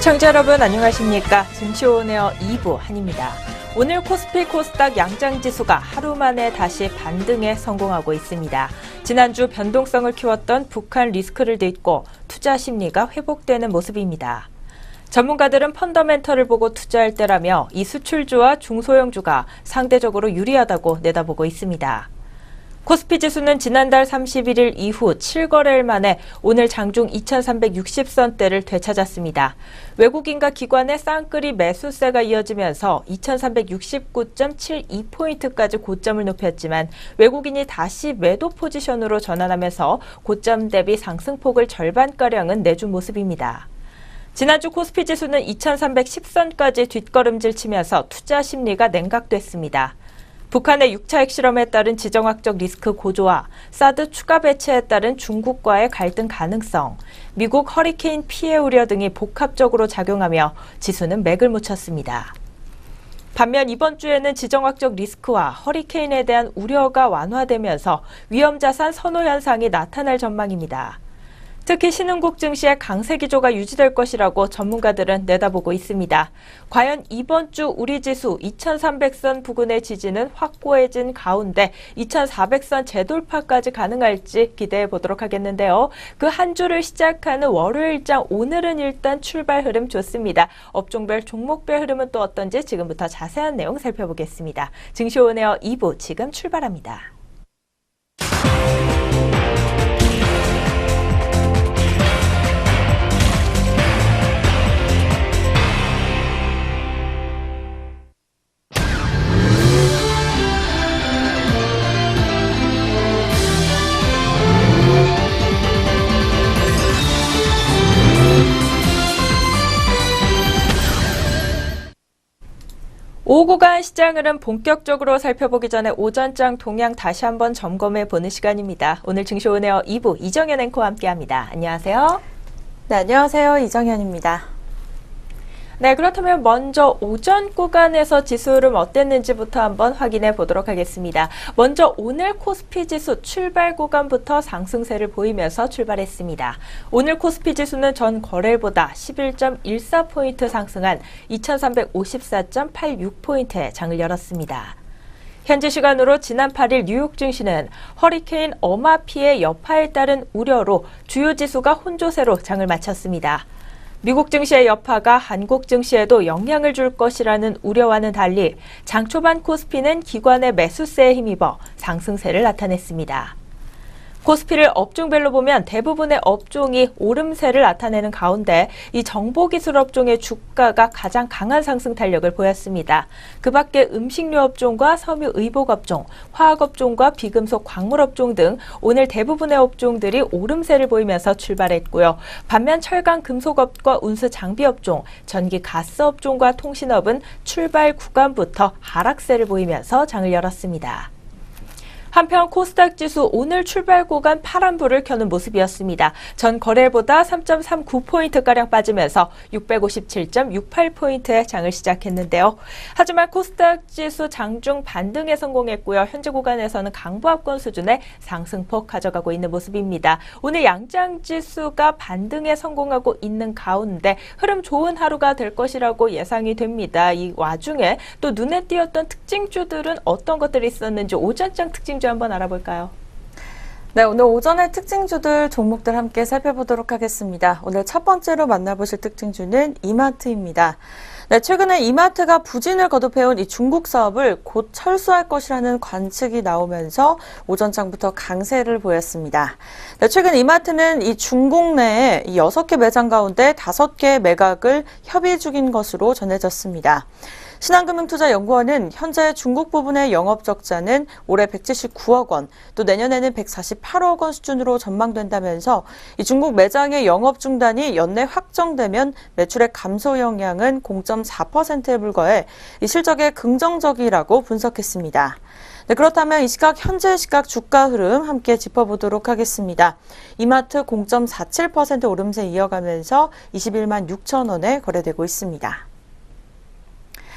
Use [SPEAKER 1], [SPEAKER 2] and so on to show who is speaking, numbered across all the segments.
[SPEAKER 1] 시청자 여러분 안녕하십니까? 증시오네어 2부 한입니다. 오늘 코스피 코스닥 양장지수가 하루 만에 다시 반등에 성공하고 있습니다. 지난주 변동성을 키웠던 북한 리스크를 딛고 투자 심리가 회복되는 모습입니다. 전문가들은 펀더멘털을 보고 투자할 때라며 이 수출주와 중소형주가 상대적으로 유리하다고 내다보고 있습니다. 코스피 지수는 지난달 31일 이후 7거래일 만에 오늘 장중 2360선대를 되찾았습니다. 외국인과 기관의 쌍끌이 매수세가 이어지면서 2369.72포인트까지 고점을 높였지만 외국인이 다시 매도 포지션으로 전환하면서 고점 대비 상승폭을 절반가량은 내준 모습입니다. 지난주 코스피 지수는 2310선까지 뒷걸음질 치면서 투자 심리가 냉각됐습니다. 북한의 6차 핵실험에 따른 지정학적 리스크 고조와 사드 추가 배치에 따른 중국과의 갈등 가능성, 미국 허리케인 피해 우려 등이 복합적으로 작용하며 지수는 맥을 못 쳤습니다. 반면 이번 주에는 지정학적 리스크와 허리케인에 대한 우려가 완화되면서 위험자산 선호 현상이 나타날 전망입니다. 특히 신흥국 증시의 강세 기조가 유지될 것이라고 전문가들은 내다보고 있습니다. 과연 이번 주 우리 지수 2300선 부근의 지지는 확고해진 가운데 2400선 재돌파까지 가능할지 기대해 보도록 하겠는데요. 그 한 주를 시작하는 월요일장 오늘은 일단 출발 흐름 좋습니다. 업종별 종목별 흐름은 또 어떤지 지금부터 자세한 내용 살펴보겠습니다. 증시오네어 2부 지금 출발합니다. 오후간 시장 흐름 본격적으로 살펴보기 전에 오전장 동향 다시 한번 점검해 보는 시간입니다. 오늘 증시오네어 2부 이정현 앵커와 함께합니다. 안녕하세요.
[SPEAKER 2] 네, 안녕하세요. 이정현입니다.
[SPEAKER 1] 네, 그렇다면 먼저 오전 구간에서 지수 흐름 어땠는지부터 한번 확인해 보도록 하겠습니다. 먼저 오늘 코스피 지수 출발 구간부터 상승세를 보이면서 출발했습니다. 오늘 코스피 지수는 전 거래일보다 11.14포인트 상승한 2354.86포인트에 장을 열었습니다. 현지 시간으로 지난 8일 뉴욕 증시는 허리케인 어마 피해 여파에 따른 우려로 주요 지수가 혼조세로 장을 마쳤습니다. 미국 증시의 여파가 한국 증시에도 영향을 줄 것이라는 우려와는 달리 장 초반 코스피는 기관의 매수세에 힘입어 상승세를 나타냈습니다. 코스피를 업종별로 보면 대부분의 업종이 오름세를 나타내는 가운데 이 정보기술 업종의 주가가 가장 강한 상승 탄력을 보였습니다. 그 밖에 음식료 업종과 섬유 의복 업종, 화학 업종과 비금속 광물 업종 등 오늘 대부분의 업종들이 오름세를 보이면서 출발했고요. 반면 철강 금속업과 운수 장비 업종, 전기 가스 업종과 통신업은 출발 구간부터 하락세를 보이면서 장을 열었습니다. 한편 코스닥 지수 오늘 출발 구간 파란불을 켜는 모습이었습니다. 전 거래일보다 3.39포인트가량 빠지면서 657.68포인트의 장을 시작했는데요. 하지만 코스닥 지수 장중 반등에 성공했고요. 현재 구간에서는 강보합권 수준의 상승폭 가져가고 있는 모습입니다. 오늘 양장 지수가 반등에 성공하고 있는 가운데 흐름 좋은 하루가 될 것이라고 예상이 됩니다. 이 와중에 또 눈에 띄었던 특징주들은 어떤 것들이 있었는지 오전장 특징주 한번 알아볼까요?
[SPEAKER 2] 네, 오늘 오전의 특징주들 종목들 함께 살펴보도록 하겠습니다. 오늘 첫 번째로 만나보실 특징주는 이마트입니다. 네, 최근에 이마트가 부진을 거듭해온 이 중국 사업을 곧 철수할 것이라는 관측이 나오면서 오전장부터 강세를 보였습니다. 네, 최근 이마트는 이 중국 내에 6개 매장 가운데 5개 매각을 협의 중인 것으로 전해졌습니다. 신한금융투자연구원은 현재 중국 부분의 영업적자는 올해 179억 원, 또 내년에는 148억 원 수준으로 전망된다면서 이 중국 매장의 영업 중단이 연내 확정되면 매출의 감소 영향은 0.4%에 불과해 이 실적에 긍정적이라고 분석했습니다. 네, 그렇다면 이 시각 현재 시각 주가 흐름 함께 짚어보도록 하겠습니다. 이마트 0.47% 오름세 이어가면서 21만 6천 원에 거래되고 있습니다.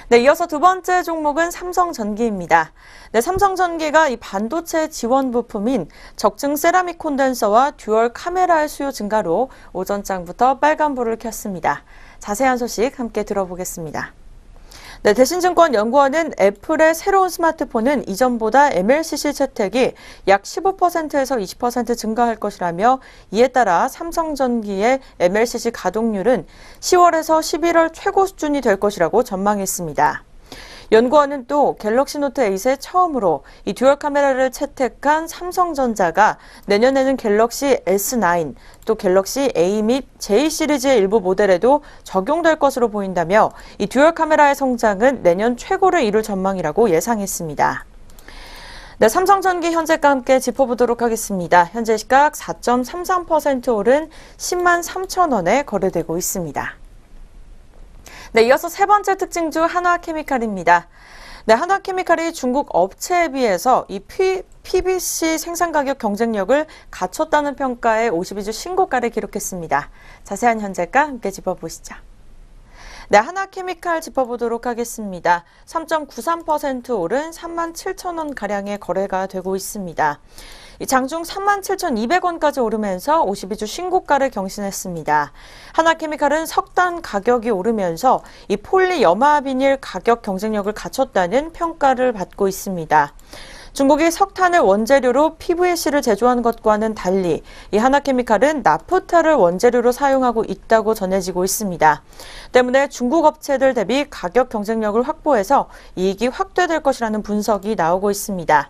[SPEAKER 2] 네, 이어서 두 번째 종목은 삼성전기입니다. 네, 삼성전기가 이 반도체 지원 부품인 적층 세라믹 콘덴서와 듀얼 카메라의 수요 증가로 오전장부터 빨간불을 켰습니다. 자세한 소식 함께 들어보겠습니다. 네, 대신증권연구원은 애플의 새로운 스마트폰은 이전보다 MLCC 채택이 약 15%에서 20% 증가할 것이라며 이에 따라 삼성전기의 MLCC 가동률은 10월에서 11월 최고 수준이 될 것이라고 전망했습니다. 연구원은 또 갤럭시 노트 8에 처음으로 이 듀얼 카메라를 채택한 삼성전자가 내년에는 갤럭시 S9, 또 갤럭시 A 및 J 시리즈의 일부 모델에도 적용될 것으로 보인다며 이 듀얼 카메라의 성장은 내년 최고를 이룰 전망이라고 예상했습니다. 네, 삼성전기 현재가 함께 짚어보도록 하겠습니다. 현재 시각 4.33% 오른 10만 3천 원에 거래되고 있습니다. 네, 이어서 세 번째 특징주 한화케미칼입니다. 네, 한화케미칼이 중국 업체에 비해서 이 PVC 생산 가격 경쟁력을 갖췄다는 평가에 52주 신고가를 기록했습니다. 자세한 현재가 함께 짚어보시죠. 네, 한화케미칼 짚어보도록 하겠습니다. 3.93% 오른 3만 7천 원 가량의 거래가 되고 있습니다. 장중 37,200원까지 오르면서 52주 신고가를 경신했습니다. 한화케미칼은 석탄 가격이 오르면서 이 폴리염화비닐 가격 경쟁력을 갖췄다는 평가를 받고 있습니다. 중국이 석탄을 원재료로 PVC를 제조하는 것과는 달리 이 한화케미칼은 나프타를 원재료로 사용하고 있다고 전해지고 있습니다. 때문에 중국 업체들 대비 가격 경쟁력을 확보해서 이익이 확대될 것이라는 분석이 나오고 있습니다.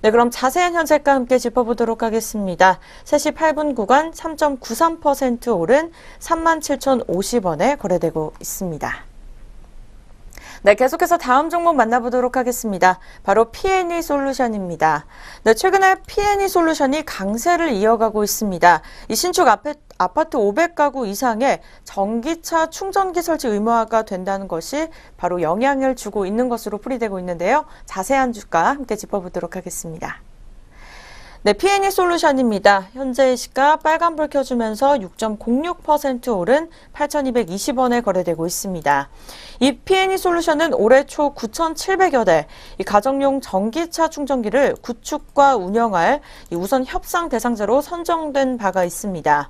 [SPEAKER 2] 네, 그럼 자세한 현재가 함께 짚어보도록 하겠습니다. 3시 8분 구간 3.93% 오른 37,050원에 거래되고 있습니다. 네, 계속해서 다음 종목 만나보도록 하겠습니다. 바로 P&E 솔루션입니다. 네, 최근에 P&E 솔루션이 강세를 이어가고 있습니다. 이 신축 아파트 500가구 이상의 전기차 충전기 설치 의무화가 된다는 것이 바로 영향을 주고 있는 것으로 풀이되고 있는데요. 자세한 주가 함께 짚어보도록 하겠습니다. 네, P&E 솔루션입니다. 현재 시가 빨간불 켜주면서 6.06% 오른 8,220원에 거래되고 있습니다. 이 P&E 솔루션은 올해 초 9,700여 대 이 가정용 전기차 충전기를 구축과 운영할 이 우선 협상 대상자로 선정된 바가 있습니다.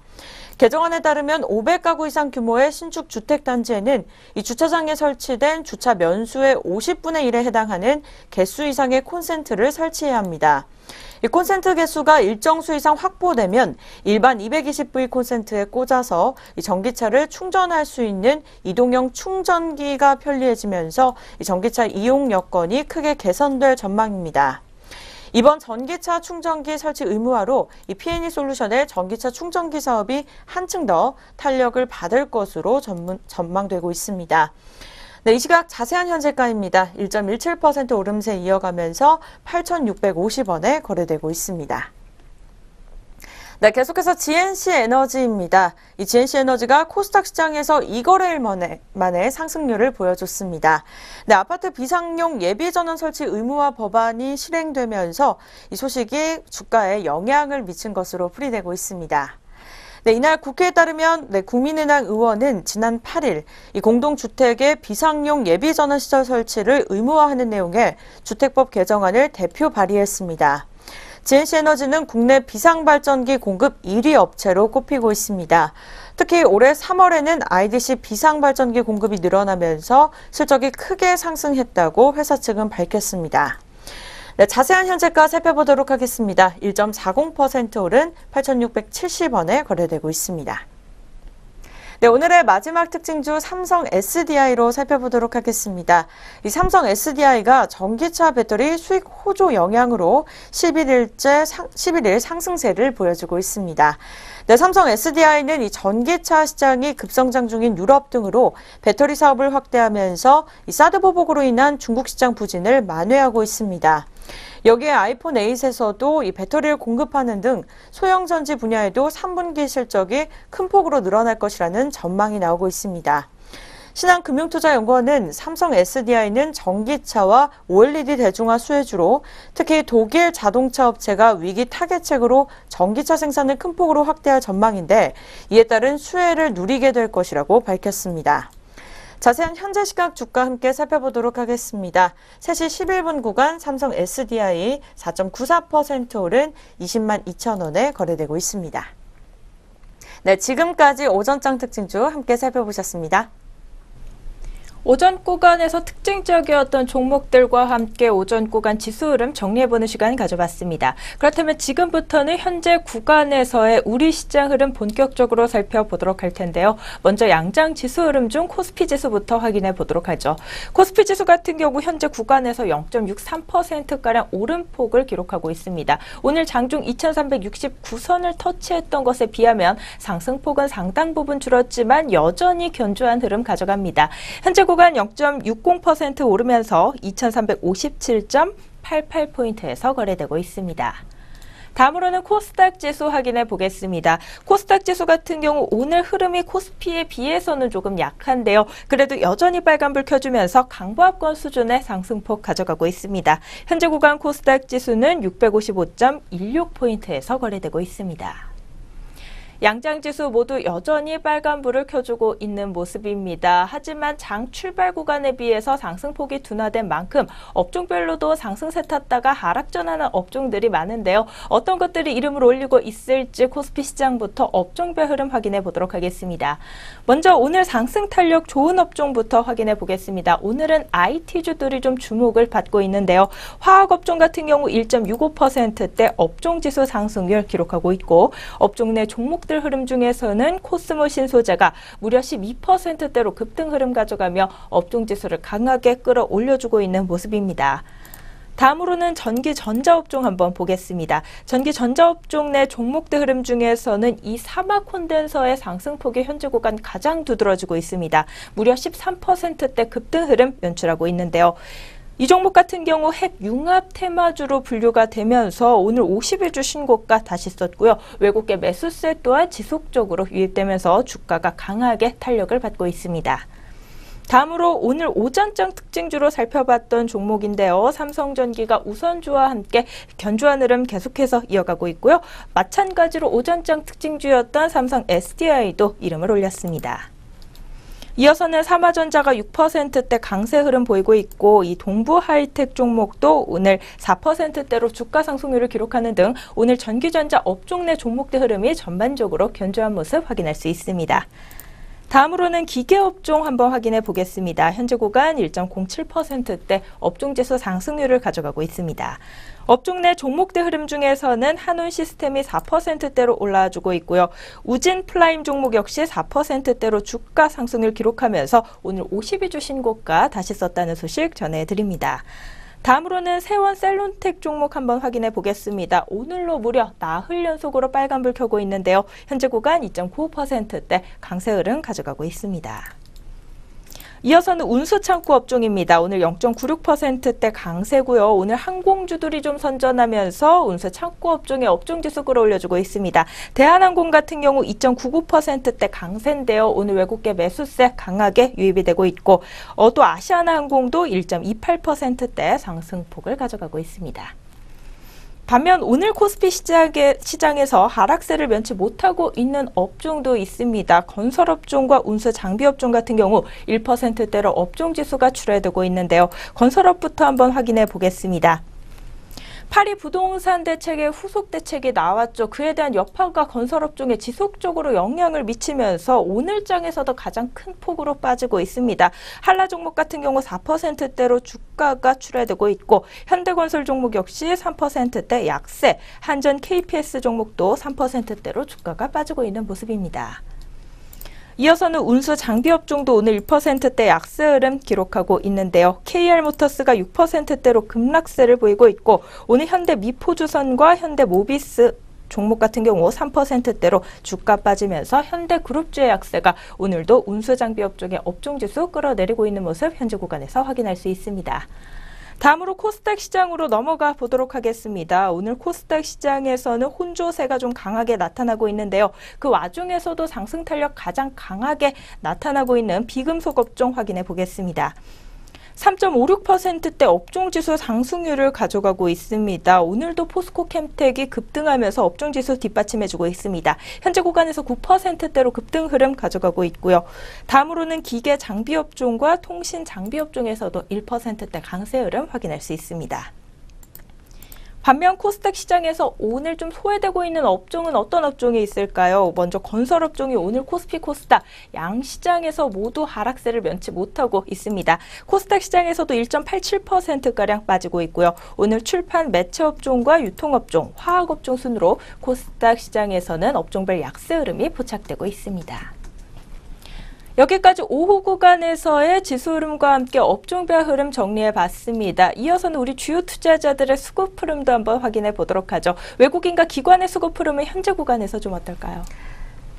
[SPEAKER 2] 개정안에 따르면 500가구 이상 규모의 신축 주택단지에는 이 주차장에 설치된 주차 면수의 50분의 1에 해당하는 개수 이상의 콘센트를 설치해야 합니다. 이 콘센트 개수가 일정 수 이상 확보되면 일반 220V 콘센트에 꽂아서 이 전기차를 충전할 수 있는 이동형 충전기가 편리해지면서 이 전기차 이용 여건이 크게 개선될 전망입니다. 이번 전기차 충전기 설치 의무화로 이 P&E 솔루션의 전기차 충전기 사업이 한층 더 탄력을 받을 것으로 전망되고 있습니다. 네, 이 시각 자세한 현재가입니다. 1.17% 오름세 이어가면서 8,650원에 거래되고 있습니다. 네, 계속해서 GNC에너지입니다. 이 GNC에너지가 코스닥 시장에서 2거래일 만에 상승률을 보여줬습니다. 네, 아파트 비상용 예비전원 설치 의무화 법안이 실행되면서 이 소식이 주가에 영향을 미친 것으로 풀이되고 있습니다. 네, 이날 국회에 따르면 국민의당 의원은 지난 8일 이 공동주택의 비상용 예비전원 시설 설치를 의무화하는 내용의 주택법 개정안을 대표 발의했습니다. GNC에너지는 국내 비상발전기 공급 1위 업체로 꼽히고 있습니다. 특히 올해 3월에는 IDC 비상발전기 공급이 늘어나면서 실적이 크게 상승했다고 회사 측은 밝혔습니다. 네, 자세한 현재가 살펴보도록 하겠습니다. 1.40% 오른 8,670원에 거래되고 있습니다. 네, 오늘의 마지막 특징주 삼성 SDI로 살펴보도록 하겠습니다. 이 삼성 SDI가 전기차 배터리 수익 호조 영향으로 11일 상승세를 보여주고 있습니다. 네, 삼성 SDI는 이 전기차 시장이 급성장 중인 유럽 등으로 배터리 사업을 확대하면서 이 사드 보복으로 인한 중국 시장 부진을 만회하고 있습니다. 여기에 아이폰 8에서도 이 배터리를 공급하는 등 소형 전지 분야에도 3분기 실적이 큰 폭으로 늘어날 것이라는 전망이 나오고 있습니다. 신한금융투자연구원은 삼성 SDI는 전기차와 OLED 대중화 수혜주로 특히 독일 자동차 업체가 위기 타겟책으로 전기차 생산을 큰 폭으로 확대할 전망인데 이에 따른 수혜를 누리게 될 것이라고 밝혔습니다. 자세한 현재 시각 주가 함께 살펴보도록 하겠습니다. 3시 11분 구간 삼성 SDI 4.94% 오른 20만 2천 원에 거래되고 있습니다. 네, 지금까지 오전장 특징주 함께 살펴보셨습니다.
[SPEAKER 1] 오전 구간에서 특징적이었던 종목들과 함께 오전 구간 지수 흐름 정리해보는 시간 가져봤습니다. 그렇다면 지금부터는 현재 구간에서의 우리 시장 흐름 본격적으로 살펴보도록 할 텐데요. 먼저 양장 지수 흐름 중 코스피 지수부터 확인해 보도록 하죠. 코스피 지수 같은 경우 현재 구간에서 0.63%가량 오름폭을 기록하고 있습니다. 오늘 장중 2369선을 터치했던 것에 비하면 상승폭은 상당 부분 줄었지만 여전히 견조한 흐름 가져갑니다. 현재 구간 0.60% 오르면서 2357.88포인트에서 거래되고 있습니다. 다음으로는 코스닥 지수 확인해 보겠습니다. 코스닥 지수 같은 경우 오늘 흐름이 코스피에 비해서는 조금 약한데요. 그래도 여전히 빨간불 켜주면서 강보합권 수준의 상승폭 가져가고 있습니다. 현재 구간 코스닥 지수는 655.16포인트에서 거래되고 있습니다. 양장지수 모두 여전히 빨간불을 켜주고 있는 모습입니다. 하지만 장 출발 구간에 비해서 상승폭이 둔화된 만큼 업종별로도 상승세 탔다가 하락전하는 업종들이 많은데요. 어떤 것들이 이름을 올리고 있을지 코스피 시장부터 업종별 흐름 확인해 보도록 하겠습니다. 먼저 오늘 상승 탄력 좋은 업종부터 확인해 보겠습니다. 오늘은 IT주들이 좀 주목을 받고 있는데요. 화학업종 같은 경우 1.65%대 업종지수 상승률 기록하고 있고 업종 내 종목 흐름 중에서는 코스모 신소재가 무려 12%대로 급등 흐름 가져가며 업종지수를 강하게 끌어올려주고 있는 모습입니다. 다음으로는 전기전자업종 한번 보겠습니다. 전기전자업종 내 종목들 흐름 중에서는 이 사막 콘덴서의 상승폭이 현재 구간 가장 두드러지고 있습니다. 무려 13%대 급등 흐름 연출하고 있는데요. 이 종목 같은 경우 핵 융합 테마주로 분류가 되면서 오늘 50일주 신고가 다시 썼고요. 외국계 매수세 또한 지속적으로 유입되면서 주가가 강하게 탄력을 받고 있습니다. 다음으로 오늘 오전장 특징주로 살펴봤던 종목인데요. 삼성전기가 우선주와 함께 견조한 흐름 계속해서 이어가고 있고요. 마찬가지로 오전장 특징주였던 삼성 SDI도 이름을 올렸습니다. 이어서는 삼화전자가 6%대 강세 흐름 보이고 있고 이 동부하이텍 종목도 오늘 4%대로 주가 상승률을 기록하는 등 오늘 전기전자 업종 내 종목들 흐름이 전반적으로 견조한 모습 확인할 수 있습니다. 다음으로는 기계업종 한번 확인해 보겠습니다. 현재 구간 1.07%대 업종지수 상승률을 가져가고 있습니다. 업종 내 종목들 흐름 중에서는 한온시스템이 4%대로 올라와주고 있고요. 우진플라임 종목 역시 4%대로 주가 상승률 기록하면서 오늘 52주 신고가 다시 썼다는 소식 전해드립니다. 다음으로는 세원셀론텍 종목 한번 확인해 보겠습니다. 오늘로 무려 나흘 연속으로 빨간불 켜고 있는데요. 현재 구간 2.95%대 강세 흐름 가져가고 있습니다. 이어서는 운수창고 업종입니다. 오늘 0.96%대 강세고요. 오늘 항공주들이 좀 선전하면서 운수창고 업종의 업종지수 끌어올려주고 있습니다. 대한항공 같은 경우 2.99%대 강세인데요. 오늘 외국계 매수세 강하게 유입이 되고 있고 또 아시아나항공도 1.28%대 상승폭을 가져가고 있습니다. 반면 오늘 코스피 시장에서 하락세를 면치 못하고 있는 업종도 있습니다. 건설업종과 운수장비업종 같은 경우 1%대로 업종지수가 출하되고 있는데요. 건설업부터 한번 확인해 보겠습니다. 파리 부동산 대책의 후속 대책이 나왔죠. 그에 대한 여파가 건설업종에 지속적으로 영향을 미치면서 오늘 장에서도 가장 큰 폭으로 빠지고 있습니다. 한라 종목 같은 경우 4%대로 주가가 출하되고 있고 현대건설 종목 역시 3%대 약세, 한전 KPS 종목도 3%대로 주가가 빠지고 있는 모습입니다. 이어서는 운수 장비업종도 오늘 1%대 약세 흐름 기록하고 있는데요. KR모터스가 6%대로 급락세를 보이고 있고 오늘 현대 미포주선과 현대모비스 종목 같은 경우 3%대로 주가 빠지면서 현대그룹주의 약세가 오늘도 운수장비업종의 업종지수 끌어내리고 있는 모습 현재 구간에서 확인할 수 있습니다. 다음으로 코스닥 시장으로 넘어가 보도록 하겠습니다. 오늘 코스닥 시장에서는 혼조세가 좀 강하게 나타나고 있는데요. 그 와중에서도 상승 탄력 가장 강하게 나타나고 있는 비금속 업종 확인해 보겠습니다. 3.56%대 업종지수 상승률을 가져가고 있습니다. 오늘도 포스코캠텍이 급등하면서 업종지수 뒷받침해주고 있습니다. 현재 구간에서 9%대로 급등 흐름 가져가고 있고요. 다음으로는 기계 장비업종과 통신 장비업종에서도 1%대 강세 흐름 확인할 수 있습니다. 반면 코스닥 시장에서 오늘 좀 소외되고 있는 업종은 어떤 업종이 있을까요? 먼저 건설업종이 오늘 코스피, 코스닥 양 시장에서 모두 하락세를 면치 못하고 있습니다. 코스닥 시장에서도 1.87%가량 빠지고 있고요. 오늘 출판 매체업종과 유통업종, 화학업종 순으로 코스닥 시장에서는 업종별 약세 흐름이 포착되고 있습니다. 여기까지 오후 구간에서의 지수 흐름과 함께 업종별 흐름 정리해 봤습니다. 이어서는 우리 주요 투자자들의 수급 흐름도 한번 확인해 보도록 하죠. 외국인과 기관의 수급 흐름은 현재 구간에서 좀 어떨까요?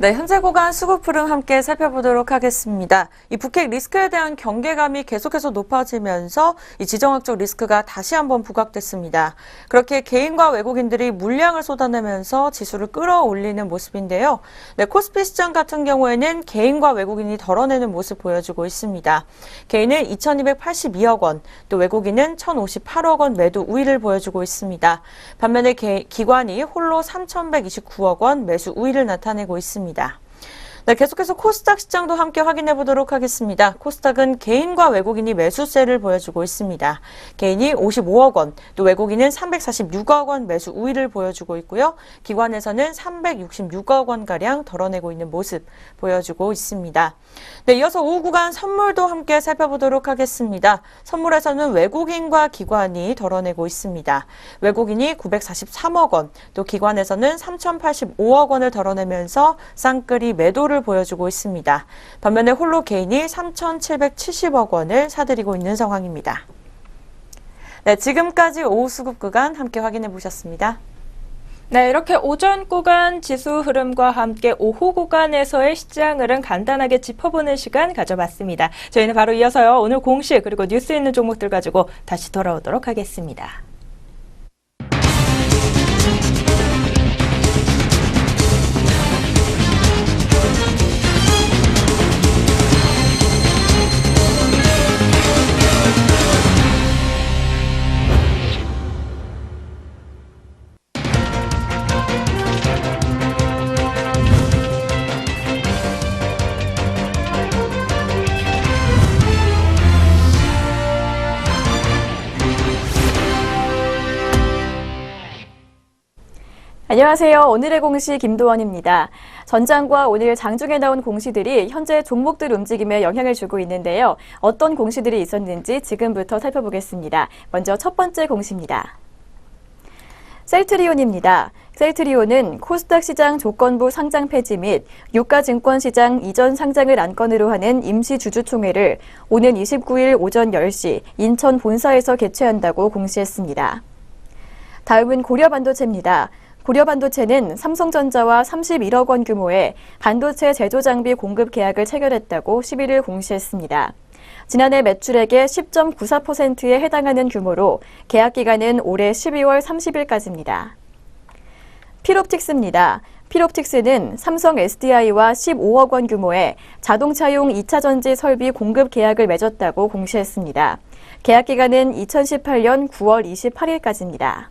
[SPEAKER 2] 네, 현재 구간 수급 흐름 함께 살펴보도록 하겠습니다. 이 북핵 리스크에 대한 경계감이 계속해서 높아지면서 이 지정학적 리스크가 다시 한번 부각됐습니다. 그렇게 개인과 외국인들이 물량을 쏟아내면서 지수를 끌어올리는 모습인데요. 네, 코스피 시장 같은 경우에는 개인과 외국인이 덜어내는 모습 보여주고 있습니다. 개인은 2,282억 원, 또 외국인은 1,058억 원 매도 우위를 보여주고 있습니다. 반면에 기관이 홀로 3,129억 원 매수 우위를 나타내고 있습니다. 네, 계속해서 코스닥 시장도 함께 확인해 보도록 하겠습니다. 코스닥은 개인과 외국인이 매수세를 보여주고 있습니다. 개인이 55억 원, 또 외국인은 346억 원 매수 우위를 보여주고 있고요. 기관에서는 366억 원가량 덜어내고 있는 모습 보여주고 있습니다. 네, 이어서 오후 구간 선물도 함께 살펴보도록 하겠습니다. 선물에서는 외국인과 기관이 덜어내고 있습니다. 외국인이 943억 원, 또 기관에서는 3,085억 원을 덜어내면서 쌍끌이 매도를 보여주고 있습니다. 반면에 홀로 개인이 3,770억 원을 사들이고 있는 상황입니다. 네, 지금까지 오후 수급 구간 함께 확인해 보셨습니다.
[SPEAKER 1] 네, 이렇게 오전 구간 지수 흐름과 함께 오후 구간에서의 시장 흐름 간단하게 짚어보는 시간 가져봤습니다. 저희는 바로 이어서요, 오늘 공시 그리고 뉴스 있는 종목들 가지고 다시 돌아오도록 하겠습니다.
[SPEAKER 3] 안녕하세요. 오늘의 공시 김도원입니다. 전장과 오늘 장중에 나온 공시들이 현재 종목들 움직임에 영향을 주고 있는데요. 어떤 공시들이 있었는지 지금부터 살펴보겠습니다. 먼저 첫 번째 공시입니다. 셀트리온입니다. 셀트리온은 코스닥 시장 조건부 상장 폐지 및 유가증권시장 이전 상장을 안건으로 하는 임시 주주총회를 오는 29일 오전 10시 인천 본사에서 개최한다고 공시했습니다. 다음은 고려반도체입니다. 고려반도체는 삼성전자와 31억 원 규모의 반도체 제조 장비 공급 계약을 체결했다고 11일 공시했습니다. 지난해 매출액의 10.94%에 해당하는 규모로 계약 기간은 올해 12월 30일까지입니다. 필옵틱스입니다. 필옵틱스는 삼성 SDI와 15억 원 규모의 자동차용 2차 전지 설비 공급 계약을 맺었다고 공시했습니다. 계약 기간은 2018년 9월 28일까지입니다.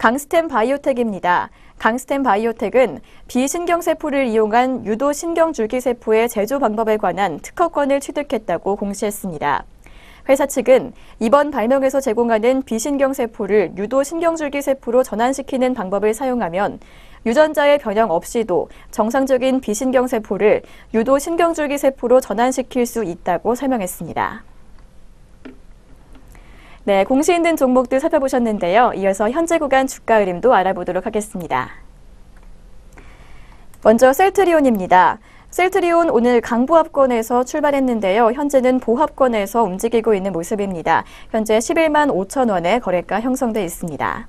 [SPEAKER 3] 강스템 바이오텍입니다. 강스템 바이오텍은 비신경세포를 이용한 유도 신경줄기세포의 제조 방법에 관한 특허권을 취득했다고 공시했습니다. 회사 측은 이번 발명에서 제공하는 비신경세포를 유도 신경줄기세포로 전환시키는 방법을 사용하면 유전자의 변형 없이도 정상적인 비신경세포를 유도 신경줄기세포로 전환시킬 수 있다고 설명했습니다. 네, 공시 있는 종목들 살펴보셨는데요. 이어서 현재 구간 주가 흐름도 알아보도록 하겠습니다. 먼저 셀트리온입니다. 셀트리온 오늘 강보합권에서 출발했는데요. 현재는 보합권에서 움직이고 있는 모습입니다. 현재 11만 5천 원의 거래가 형성돼 있습니다.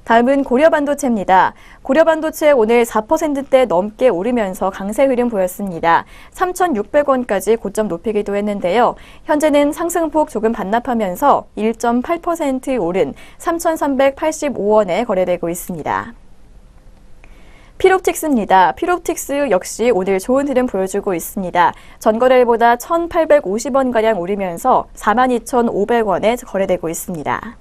[SPEAKER 3] 다음은 고려반도체입니다. 고려반도체 오늘 4%대 넘게 오르면서 강세 흐름 보였습니다. 3,600원까지 고점 높이기도 했는데요. 현재는 상승폭 조금 반납하면서 1.8% 오른 3,385원에 거래되고 있습니다. 필옵틱스입니다. 필옵틱스 역시 오늘 좋은 흐름 보여주고 있습니다. 전거래일보다 1,850원가량 오르면서 42,500원에 거래되고 있습니다.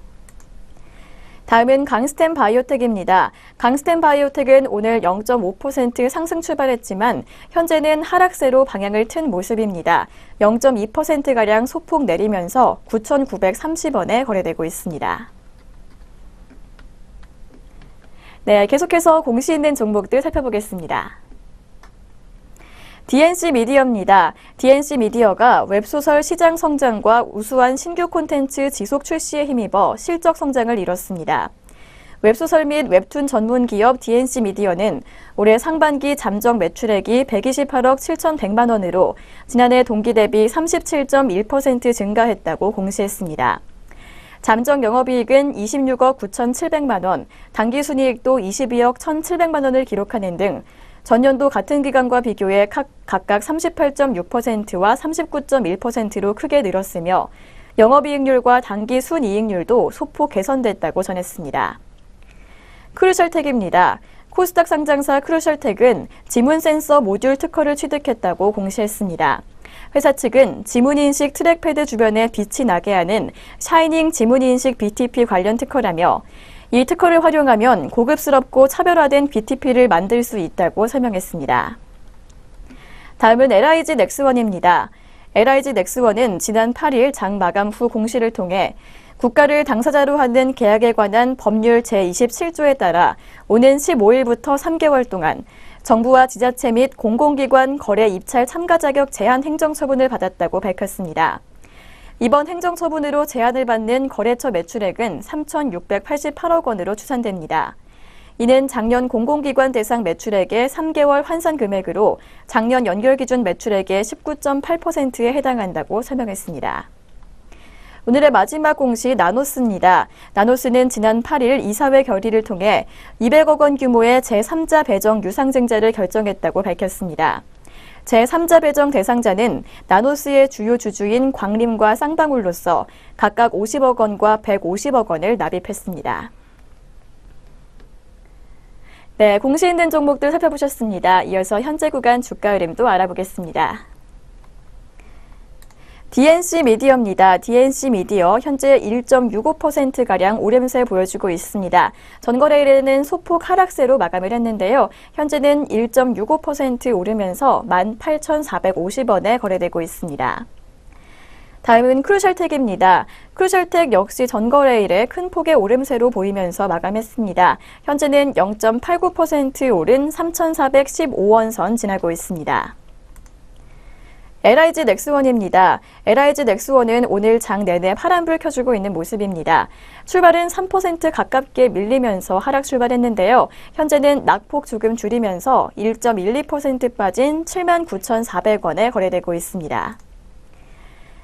[SPEAKER 3] 다음은 강스템 바이오텍입니다. 강스템 바이오텍은 오늘 0.5% 상승 출발했지만 현재는 하락세로 방향을 튼 모습입니다. 0.2%가량 소폭 내리면서 9,930원에 거래되고 있습니다. 네, 계속해서 공시 있는 종목들 살펴보겠습니다. DNC 미디어입니다. DNC 미디어가 웹소설 시장 성장과 우수한 신규 콘텐츠 지속 출시에 힘입어 실적 성장을 이뤘습니다. 웹소설 및 웹툰 전문 기업 DNC 미디어는 올해 상반기 잠정 매출액이 128억 7,100만 원으로 지난해 동기 대비 37.1% 증가했다고 공시했습니다. 잠정 영업이익은 26억 9,700만 원, 당기순이익도 22억 1,700만 원을 기록하는 등 전년도 같은 기간과 비교해 각각 38.6%와 39.1%로 크게 늘었으며 영업이익률과 당기순이익률도 소폭 개선됐다고 전했습니다. 크루셜텍입니다. 코스닥 상장사 크루셜텍은 지문센서 모듈 특허를 취득했다고 공시했습니다. 회사 측은 지문인식 트랙패드 주변에 빛이 나게 하는 샤이닝 지문인식 BTP 관련 특허라며 이 특허를 활용하면 고급스럽고 차별화된 BTP를 만들 수 있다고 설명했습니다. 다음은 LIG 넥스원입니다. LIG 넥스원은 지난 8일 장 마감 후 공시를 통해 국가를 당사자로 하는 계약에 관한 법률 제27조에 따라 오는 15일부터 3개월 동안 정부와 지자체 및 공공기관 거래 입찰 참가 자격 제한 행정처분을 받았다고 밝혔습니다. 이번 행정처분으로 제한을 받는 거래처 매출액은 3,688억 원으로 추산됩니다. 이는 작년 공공기관 대상 매출액의 3개월 환산 금액으로 작년 연결 기준 매출액의 19.8%에 해당한다고 설명했습니다. 오늘의 마지막 공시 나노스입니다. 나노스는 지난 8일 이사회 결의를 통해 200억 원 규모의 제3자 배정 유상증자를 결정했다고 밝혔습니다. 제3자 배정 대상자는 나노스의 주요 주주인 광림과 쌍방울로서 각각 50억 원과 150억 원을 납입했습니다. 네, 공시 있는 종목들 살펴보셨습니다. 이어서 현재 구간 주가 흐름도 알아보겠습니다. DNC 미디어입니다. DNC 미디어 현재 1.65%가량 오름세 보여주고 있습니다. 전거래일에는 소폭 하락세로 마감을 했는데요. 현재는 1.65% 오르면서 18,450원에 거래되고 있습니다. 다음은 크루셜텍입니다. 크루셜텍 역시 전거래일에 큰 폭의 오름세로 보이면서 마감했습니다. 현재는 0.89% 오른 3,415원 선 지나고 있습니다. LIG 넥스원입니다. LIG 넥스원은 오늘 장 내내 파란불 켜주고 있는 모습입니다. 출발은 3% 가깝게 밀리면서 하락 출발했는데요. 현재는 낙폭 조금 줄이면서 1.12% 빠진 79,400원에 거래되고 있습니다.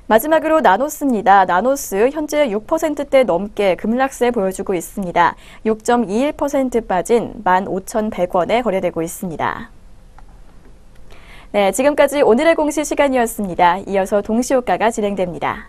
[SPEAKER 3] 마지막으로 나노스입니다. 나노스 현재 6%대 넘게 급락세 보여주고 있습니다. 6.21% 빠진 15,100원에 거래되고 있습니다. 네, 지금까지 오늘의 공시 시간이었습니다. 이어서 동시효과가 진행됩니다.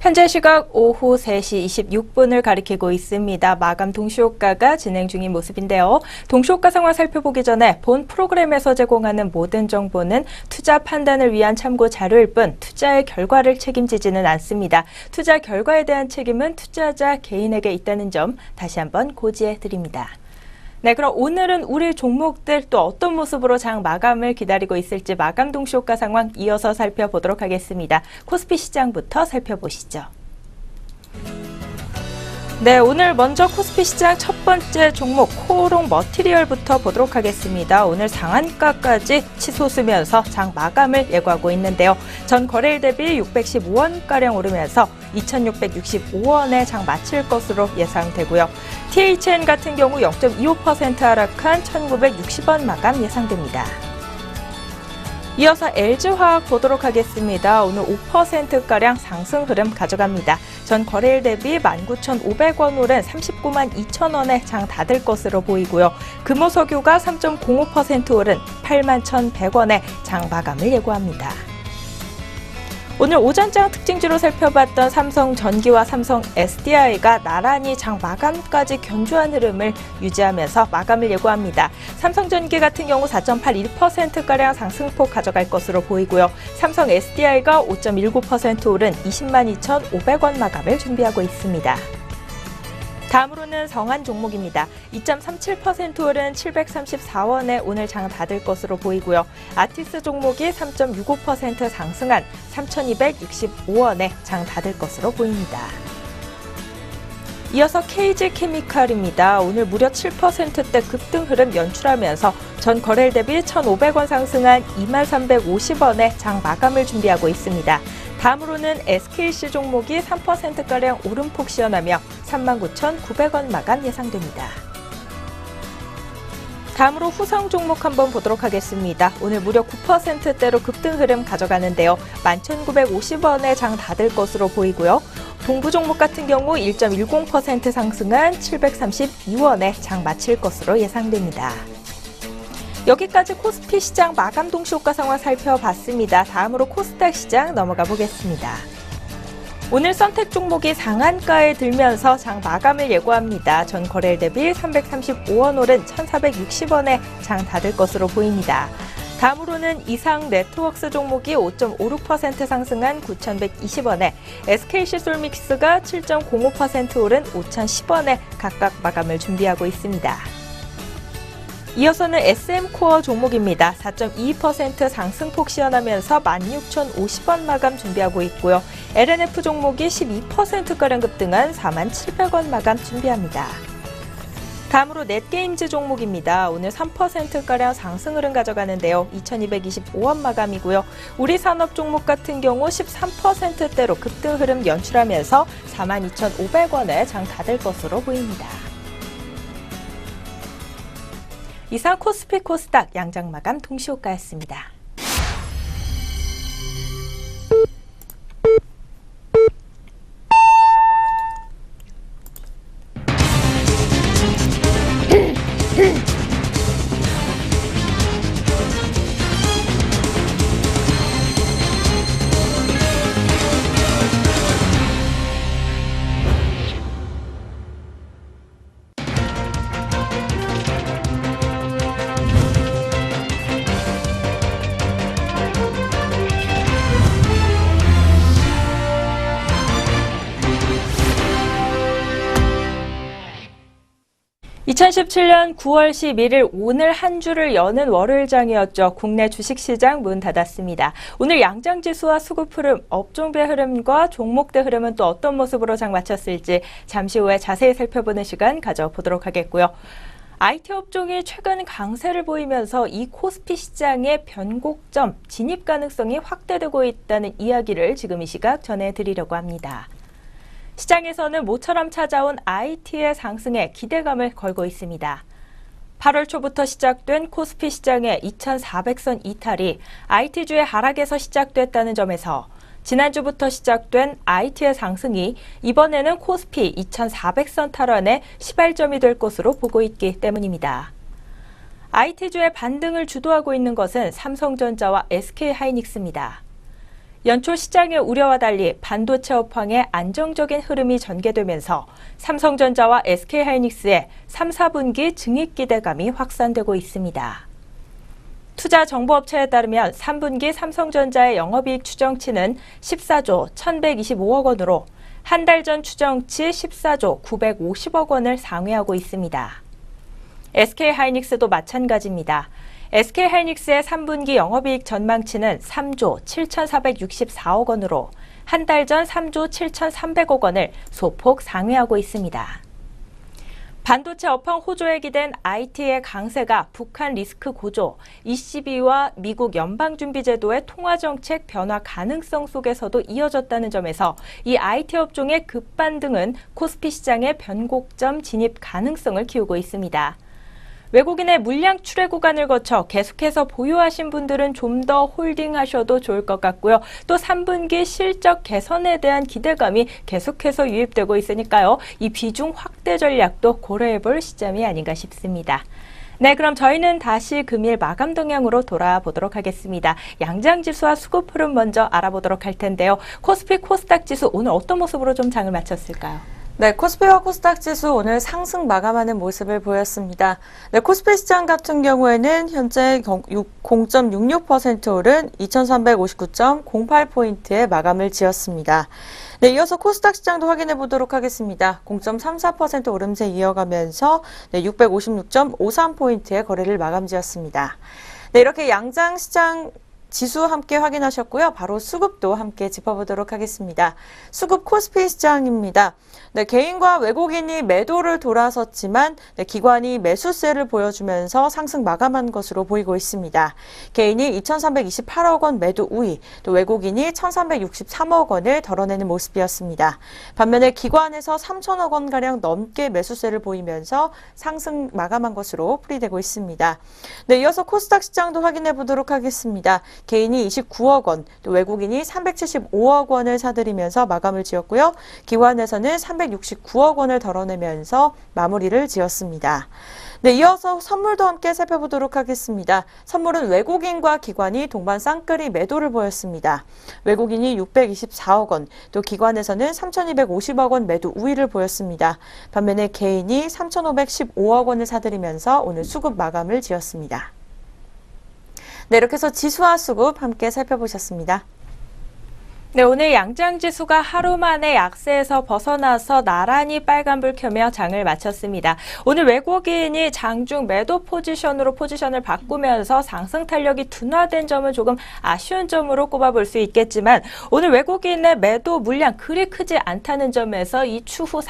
[SPEAKER 1] 현재 시각 오후 3시 26분을 가리키고 있습니다. 마감 동시효과가 진행 중인 모습인데요. 동시효과 상황 살펴보기 전에 본 프로그램에서 제공하는 모든 정보는 투자 판단을 위한 참고 자료일 뿐 투자의 결과를 책임지지는 않습니다. 투자 결과에 대한 책임은 투자자 개인에게 있다는 점 다시 한번 고지해 드립니다. 네, 그럼 오늘은 우리 종목들 또 어떤 모습으로 장 마감을 기다리고 있을지 마감 동시효과 상황 이어서 살펴보도록 하겠습니다. 코스피 시장부터 살펴보시죠. 네, 오늘 먼저 코스피 시장 첫 번째 종목 코오롱 머티리얼부터 보도록 하겠습니다. 오늘 상한가까지 치솟으면서 장 마감을 예고하고 있는데요. 전 거래일 대비 615원가량 오르면서 2,665원에 장 마칠 것으로 예상되고요. THN 같은 경우 0.25% 하락한 1,960원 마감 예상됩니다. 이어서 LG화학 보도록 하겠습니다. 오늘 5%가량 상승 흐름 가져갑니다. 전 거래일 대비 19,500원 오른 39만 2천원에 장 닫을 것으로 보이고요. 금호석유가 3.05% 오른 81,100원에 장 마감을 예고합니다. 오늘 오전장 특징주로 살펴봤던 삼성전기와 삼성 SDI가 나란히 장 마감까지 견조한 흐름을 유지하면서 마감을 예고합니다. 삼성전기 같은 경우 4.81%가량 상승폭 가져갈 것으로 보이고요. 삼성 SDI가 5.19% 오른 20만 2,500원 마감을 준비하고 있습니다. 다음으로는 성한 종목입니다. 2.37% 오른 734원에 오늘 장 닫을 것으로 보이고요. 아티스 종목이 3.65% 상승한 3,265원에 장 닫을 것으로 보입니다. 이어서 KG케미칼입니다. 오늘 무려 7%대 급등 흐름 연출하면서 전 거래일 대비 1,500원 상승한 2350원에 장 마감을 준비하고 있습니다. 다음으로는 SKC 종목이 3%가량 오름폭 시현하며 39,900원 마감 예상됩니다. 다음으로 후성 종목 한번 보도록 하겠습니다. 오늘 무려 9%대로 급등 흐름 가져가는데요. 11,950원에 장 닫을 것으로 보이고요. 동부 종목 같은 경우 1.10% 상승한 732원에 장 마칠 것으로 예상됩니다. 여기까지 코스피 시장 마감 동시효과 상황 살펴봤습니다. 다음으로 코스닥 시장 넘어가 보겠습니다. 오늘 선택 종목이 상한가에 들면서 장 마감을 예고합니다. 전 거래일 대비 335원 오른 1,460원에 장 닫을 것으로 보입니다. 다음으로는 이상 네트워크스 종목이 5.56% 상승한 9,120원에 SK시솔믹스가 7.05% 오른 5,010원에 각각 마감을 준비하고 있습니다. 이어서는 SM코어 종목입니다. 4.22% 상승폭 시현하면서 16,050원 마감 준비하고 있고요. LNF 종목이 12%가량 급등한 47,000원 마감 준비합니다. 다음으로 넷게임즈 종목입니다. 오늘 3%가량 상승 흐름 가져가는데요. 2,225원 마감이고요. 우리산업 종목 같은 경우 13%대로 급등 흐름 연출하면서 42,500원에 장 닫을 것으로 보입니다. 이상 코스피 코스닥 양장 마감 동시효과였습니다. (2017년 9월 11일) 오늘 한 주를 여는 월요일장이었죠. 국내 주식시장 문 닫았습니다. 오늘 양장지수와 수급 흐름, 업종별 흐름과 종목대 흐름은 또 어떤 모습으로 장 마쳤을지 잠시 후에 자세히 살펴보는 시간 가져보도록 하겠고요. IT 업종이 최근 강세를 보이면서 이 코스피 시장의 변곡점, 진입 가능성이 확대되고 있다는 이야기를 지금 이 시각 전해드리려고 합니다. 시장에서는 모처럼 찾아온 IT의 상승에 기대감을 걸고 있습니다. 8월 초부터 시작된 코스피 시장의 2,400선 이탈이 IT주의 하락에서 시작됐다는 점에서 지난주부터 시작된 IT의 상승이 이번에는 코스피 2,400선 탈환의 시발점이 될 것으로 보고 있기 때문입니다. IT주의 반등을 주도하고 있는 것은 삼성전자와 SK하이닉스입니다. 연초 시장의 우려와 달리 반도체 업황의 안정적인 흐름이 전개되면서 삼성전자와 SK하이닉스의 3, 4분기 증익 기대감이 확산되고 있습니다. 투자정보업체에 따르면 3분기 삼성전자의 영업이익 추정치는 14조 1,125억 원으로 한 달 전 추정치 14조 950억 원을 상회하고 있습니다. SK하이닉스도 마찬가지입니다. SK하이닉스의 3분기 영업이익 전망치는 3조 7,464억 원으로 한 달 전 3조 7,300억 원을 소폭 상회하고 있습니다. 반도체 업황 호조에 기댄 IT의 강세가 북한 리스크 고조, ECB와 미국 연방준비제도의 통화정책 변화 가능성 속에서도 이어졌다는 점에서 이 IT 업종의 급반등은 코스피 시장의 변곡점 진입 가능성을 키우고 있습니다. 외국인의 물량 출회 구간을 거쳐 계속해서 보유하신 분들은 좀 더 홀딩하셔도 좋을 것 같고요. 또 3분기 실적 개선에 대한 기대감이 계속해서 유입되고 있으니까요. 이 비중 확대 전략도 고려해볼 시점이 아닌가 싶습니다. 네, 그럼 저희는 다시 금일 마감 동향으로 돌아보도록 하겠습니다. 양장지수와 수급 흐름 먼저 알아보도록 할 텐데요. 코스피 코스닥 지수 오늘 어떤 모습으로 좀 장을 마쳤을까요?
[SPEAKER 2] 네, 코스피와 코스닥 지수 오늘 상승 마감하는 모습을 보였습니다. 네, 코스피 시장 같은 경우에는 현재 0.66% 오른 2359.08포인트의 마감을 지었습니다. 네, 이어서 코스닥 시장도 확인해 보도록 하겠습니다. 0.34% 오름세 이어가면서 656.53포인트의 거래를 마감 지었습니다. 네, 이렇게 양장 시장 지수 함께 확인하셨고요. 바로 수급도 함께 짚어보도록 하겠습니다. 수급 코스피 시장입니다. 네, 개인과 외국인이 매도를 돌아섰지만 기관이 매수세를 보여주면서 상승 마감한 것으로 보이고 있습니다. 개인이 2,328억 원 매도 우위, 또 외국인이 1,363억 원을 덜어내는 모습이었습니다. 반면에 기관에서 3,000억 원가량 넘게 매수세를 보이면서 상승 마감한 것으로 풀이되고 있습니다. 네, 이어서 코스닥 시장도 확인해 보도록 하겠습니다. 개인이 29억 원, 또 외국인이 375억 원을 사들이면서 마감을 지었고요. 기관에서는 369억 원을 덜어내면서 마무리를 지었습니다. 네, 이어서 선물도 함께 살펴보도록 하겠습니다. 선물은 외국인과 기관이 동반 쌍끌이 매도를 보였습니다. 외국인이 624억 원, 또 기관에서는 3,250억 원 매도 우위를 보였습니다. 반면에 개인이 3,515억 원을 사들이면서 오늘 수급 마감을 지었습니다. 네, 이렇게 해서 지수와 수급 함께 살펴보셨습니다.
[SPEAKER 1] 네, 오늘 양장지수가 하루 만에 약세에서 벗어나서 나란히 빨간불 켜며 장을 마쳤습니다. 오늘 외국인이 장중 매도 포지션으로 포지션을 바꾸면서 상승 탄력이 둔화된 점은 조금 아쉬운 점으로 꼽아볼 수 있겠지만 오늘 외국인의 매도 물량 그리 크지 않다는 점에서 이 추후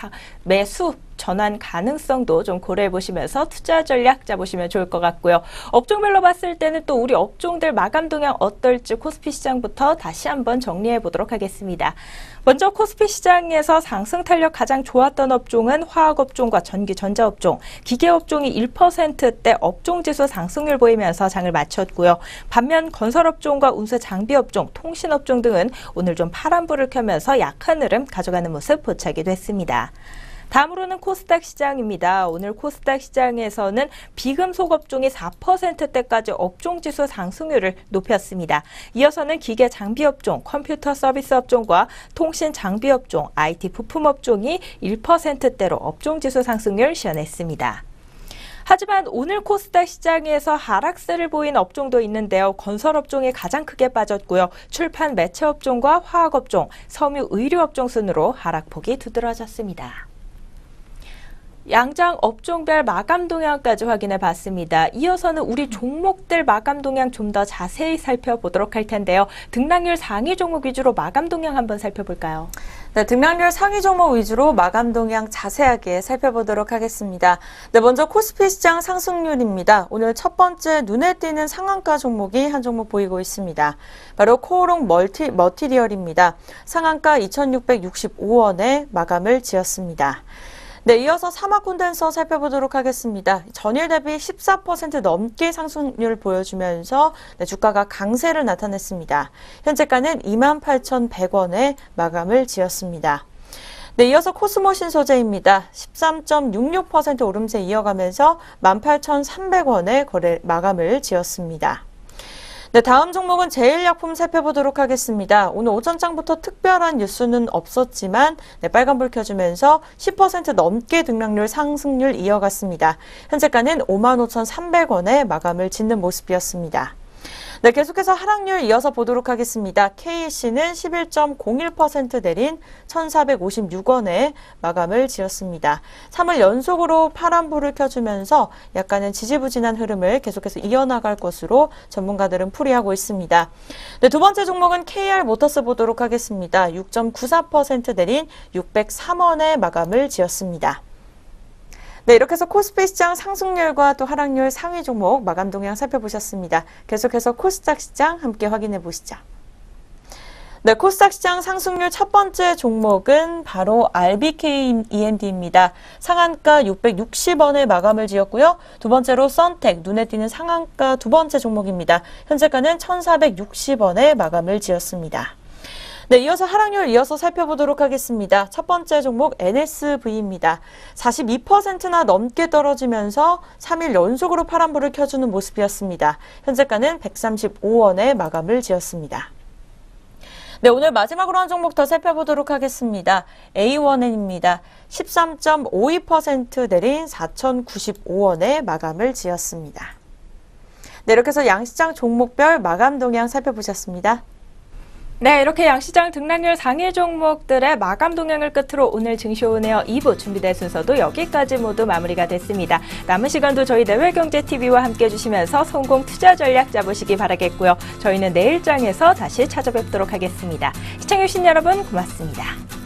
[SPEAKER 1] 매수 전환 가능성도 좀 고려해 보시면서 투자 전략 짜보시면 좋을 것 같고요. 업종별로 봤을 때는 또 우리 업종들 마감 동향 어떨지 코스피 시장부터 다시 한번 정리해 보도록 하겠습니다. 먼저 코스피 시장에서 상승 탄력 가장 좋았던 업종은 화학업종과 전기 전자업종, 기계업종이 1%대 업종지수 상승률 보이면서 장을 마쳤고요. 반면 건설업종과 운수 장비업종, 통신업종 등은 오늘 좀 파란불을 켜면서 약한 흐름 가져가는 모습 포착이 됐습니다. 다음으로는 코스닥 시장입니다. 오늘 코스닥 시장에서는 비금속 업종이 4%대까지 업종지수 상승률을 높였습니다. 이어서는 기계 장비 업종, 컴퓨터 서비스 업종과 통신 장비 업종, IT 부품 업종이 1%대로 업종지수 상승률 시현했습니다. 하지만 오늘 코스닥 시장에서 하락세를 보인 업종도 있는데요. 건설업종이 가장 크게 빠졌고요. 출판 매체업종과 화학업종, 섬유 의료업종 순으로 하락폭이 두드러졌습니다. 양장 업종별 마감 동향까지 확인해 봤습니다. 이어서는 우리 종목들 마감 동향 좀 더 자세히 살펴보도록 할 텐데요. 등락률 상위 종목 위주로 마감 동향 한번 살펴볼까요?
[SPEAKER 2] 네, 등락률 상위 종목 위주로 마감 동향 자세하게 살펴보도록 하겠습니다. 네, 먼저 코스피 시장 상승률입니다. 오늘 첫 번째 눈에 띄는 상한가 종목이 한 종목 보이고 있습니다. 바로 코오롱 머티리얼입니다. 상한가 2,665원에 마감을 지었습니다. 네, 이어서 사막 콘덴서 살펴보도록 하겠습니다. 전일 대비 14% 넘게 상승률 보여주면서 주가가 강세를 나타냈습니다. 현재가는 28,100원에 마감을 지었습니다. 네, 이어서 코스모 신소재입니다. 13.66% 오름세 이어가면서 18,300원에 거래 마감을 지었습니다. 네, 다음 종목은 제일약품 살펴보도록 하겠습니다. 오늘 오전장부터 특별한 뉴스는 없었지만 빨간불 켜주면서 10% 넘게 등락률 상승률 이어갔습니다. 현재가는 55,300원에 마감을 짓는 모습이었습니다. 네, 계속해서 하락률 이어서 보도록 하겠습니다. KC는 11.01% 내린 1,456원에 마감을 지었습니다. 3일 연속으로 파란불을 켜주면서 약간은 지지부진한 흐름을 계속해서 이어나갈 것으로 전문가들은 풀이하고 있습니다. 네, 두 번째 종목은 KR모터스 보도록 하겠습니다. 6.94% 내린 603원에 마감을 지었습니다. 네, 이렇게 해서 코스피 시장 상승률과 또 하락률 상위 종목 마감 동향 살펴보셨습니다. 계속해서 코스닥 시장 함께 확인해 보시죠. 네, 코스닥 시장 상승률 첫 번째 종목은 바로 RBKEND입니다. 상한가 660원에 마감을 지었고요. 두 번째로 썬텍, 눈에 띄는 상한가 두 번째 종목입니다. 현재가는 1,460원에 마감을 지었습니다. 네, 이어서 하락률 이어서 살펴보도록 하겠습니다. 첫 번째 종목 NSV입니다. 42%나 넘게 떨어지면서 3일 연속으로 파란불을 켜주는 모습이었습니다. 현재가는 135원에 마감을 지었습니다. 네, 오늘 마지막으로 한 종목 더 살펴보도록 하겠습니다. A1N입니다. 13.52% 내린 4,095원에 마감을 지었습니다. 네, 이렇게 해서 양시장 종목별 마감 동향 살펴보셨습니다.
[SPEAKER 1] 네, 이렇게 양시장 등락률 상위 종목들의 마감 동향을 끝으로 오늘 증시오네어 2부 준비된 순서도 여기까지 모두 마무리가 됐습니다. 남은 시간도 저희 내외경제TV와 함께 해주시면서 성공 투자 전략 잡으시기 바라겠고요. 저희는 내일장에서 다시 찾아뵙도록 하겠습니다. 시청해주신 여러분 고맙습니다.